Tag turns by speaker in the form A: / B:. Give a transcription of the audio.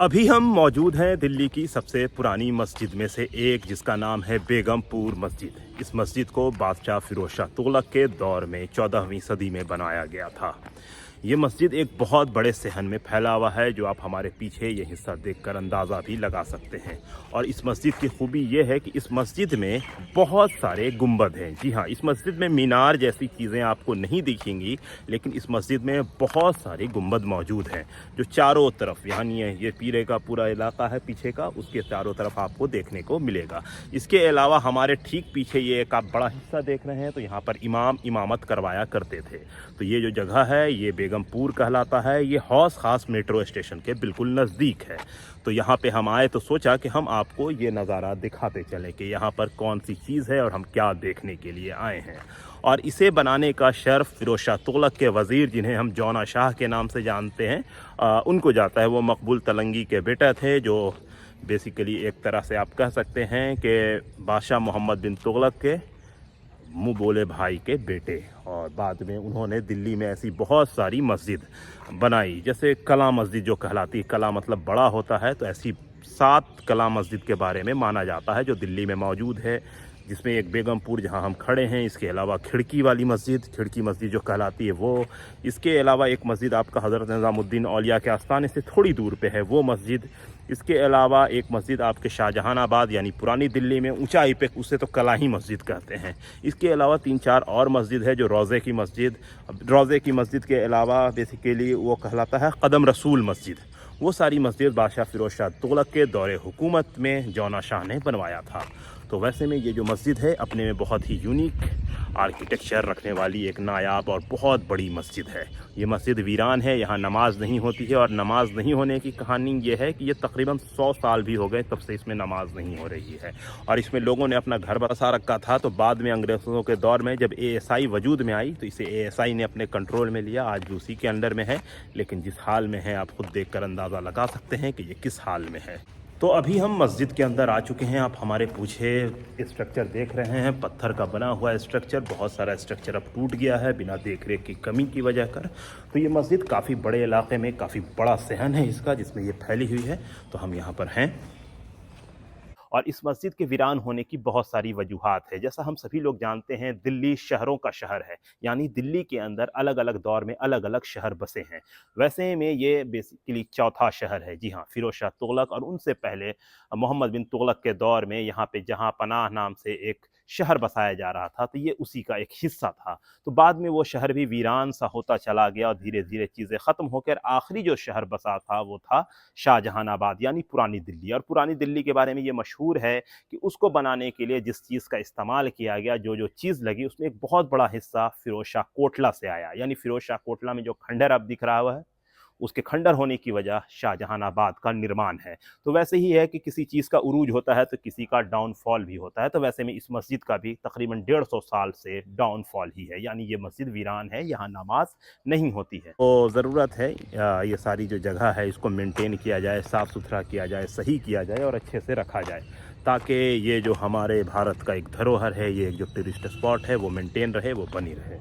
A: अभी हम मौजूद हैं दिल्ली की सबसे पुरानी मस्जिद में से एक, जिसका नाम है बेगमपुर मस्जिद। इस मस्जिद को बादशाह फिरोज शाह तुगलक के दौर में 14वीं सदी में बनाया गया था। ये मस्जिद एक बहुत बड़े सहन में फैला हुआ है, जो आप हमारे पीछे ये हिस्सा देखकर अंदाज़ा भी लगा सकते हैं। और इस मस्जिद की खूबी ये है कि इस मस्जिद में बहुत सारे गुंबद हैं। जी हाँ, इस मस्जिद में मीनार जैसी चीज़ें आपको नहीं दिखेंगी, लेकिन इस मस्जिद में बहुत सारे गुंबद मौजूद हैं, जो चारों तरफ, यानी ये पीरे का पूरा इलाका है पीछे का, उसके चारों तरफ आपको देखने को मिलेगा। इसके अलावा हमारे ठीक पीछे ये एक आप बड़ा हिस्सा देख रहे हैं, तो यहाँ पर इमाम इमामत करवाया करते थे। तो ये जो जगह है ये बेगमपुर कहलाता है। ये हौस खास मेट्रो स्टेशन के बिल्कुल नज़दीक है। तो यहाँ पे हम आए तो सोचा कि हम आपको ये नज़ारा दिखाते चलें कि यहाँ पर कौन सी चीज़ है और हम क्या देखने के लिए आए हैं। और इसे बनाने का शर्फ फिरोज शाह तुगलक के वज़ीर, जिन्हें हम जौना शाह के नाम से जानते हैं, उनको जाता है। वो मकबूल तलंगी के बेटा थे, जो बेसिकली एक तरह से आप कह सकते हैं कि बादशाह मोहम्मद बिन तुगलक के मुँह बोले भाई के बेटे। और बाद में उन्होंने दिल्ली में ऐसी बहुत सारी मस्जिद बनाई, जैसे कला मस्जिद जो कहलाती है, कला मतलब बड़ा होता है, तो ऐसी 7 कला मस्जिद के बारे में माना जाता है जो दिल्ली में मौजूद है, जिसमें एक बेगमपुर जहां हम खड़े हैं, इसके अलावा खिड़की वाली मस्जिद, खिड़की मस्जिद जो कहलाती है वो, इसके अलावा एक मस्जिद आपका हज़रत निज़ामुद्दीन औलिया के आस्थाने से थोड़ी दूर पे है वो मस्जिद, इसके अलावा एक मस्जिद आपके शाहजहानाबाद यानी पुरानी दिल्ली में ऊंचाई पे, उसे तो कलाही मस्जिद कहते हैं। इसके अलावा 3-4 और मस्जिद है, जो रोज़े की मस्जिद, रोज़े की मस्जिद के अलावा बेसिकली वो कहलाता है कदम रसूल मस्जिद। वो सारी मस्जिद बादशाह फिरोज शाह तुगलक के दौरे हुकूमत में जौना शाह ने बनवाया था। तो वैसे में ये जो मस्जिद है अपने में बहुत ही यूनिक आर्किटेक्चर रखने वाली एक नायाब और बहुत बड़ी मस्जिद है। ये मस्जिद वीरान है, यहाँ नमाज नहीं होती है। और नमाज नहीं होने की कहानी ये है कि ये तकरीबन 100 साल भी हो गए तब से इसमें नमाज नहीं हो रही है। और इसमें लोगों ने अपना घर बसा रखा था, तो बाद में अंग्रेज़ों के दौर में जब ASI वजूद में आई तो इसे ASI ने अपने कंट्रोल में लिया। आज भी उसी के अंडर में है, लेकिन जिस हाल में है आप खुद देख कर अंदाज़ा लगा सकते हैं कि ये किस हाल में है। तो अभी हम मस्जिद के अंदर आ चुके हैं। आप हमारे पीछे स्ट्रक्चर देख रहे हैं, पत्थर का बना हुआ स्ट्रक्चर। बहुत सारा स्ट्रक्चर अब टूट गया है बिना देख रेख की कमी की वजह कर। तो ये मस्जिद काफ़ी बड़े इलाके में, काफ़ी बड़ा सहन है इसका, जिसमें ये फैली हुई है। तो हम यहाँ पर हैं। और इस मस्जिद के वीरान होने की बहुत सारी वजूहात है। जैसा हम सभी लोग जानते हैं, दिल्ली शहरों का शहर है, यानी दिल्ली के अंदर अलग अलग दौर में अलग अलग शहर बसे हैं। वैसे में ये बेसिकली चौथा शहर है। जी हाँ, फिरोज शाह तुगलक और उनसे पहले मोहम्मद बिन तुगलक के दौर में यहाँ पे जहाँ पनाह नाम से एक शहर बसाया जा रहा था, तो ये उसी का एक हिस्सा था। तो बाद में वो शहर भी वीरान सा होता चला गया और धीरे धीरे चीज़ें ख़त्म होकर आखिरी जो शहर बसा था वो था शाहजहानाबाद यानी पुरानी दिल्ली। और पुरानी दिल्ली के बारे में ये मशहूर है कि उसको बनाने के लिए जिस चीज़ का इस्तेमाल किया गया, जो चीज़ लगी, उसमें एक बहुत बड़ा हिस्सा फिरोज शाह कोटला से आया। यानी फिरोज शाह कोटला में जो खंडर अब दिख रहा हुआ है, उसके खंडर होने की वजह शाहजहानाबाद का निर्माण है। तो वैसे ही है कि किसी चीज़ का उरूज होता है तो किसी का डाउनफॉल भी होता है। तो वैसे में इस मस्जिद का भी तकरीबन 150 साल से डाउनफॉल ही है, यानी ये मस्जिद वीरान है, यहाँ नमाज नहीं होती है। तो ज़रूरत है ये सारी जो जगह है इसको मेंटेन किया जाए, साफ़ सुथरा किया जाए, सही किया जाए और अच्छे से रखा जाए, ताकि ये जो हमारे भारत का एक धरोहर है, ये जो टूरिस्ट स्पॉट है वो मेंटेन रहे, वो बनी रहे।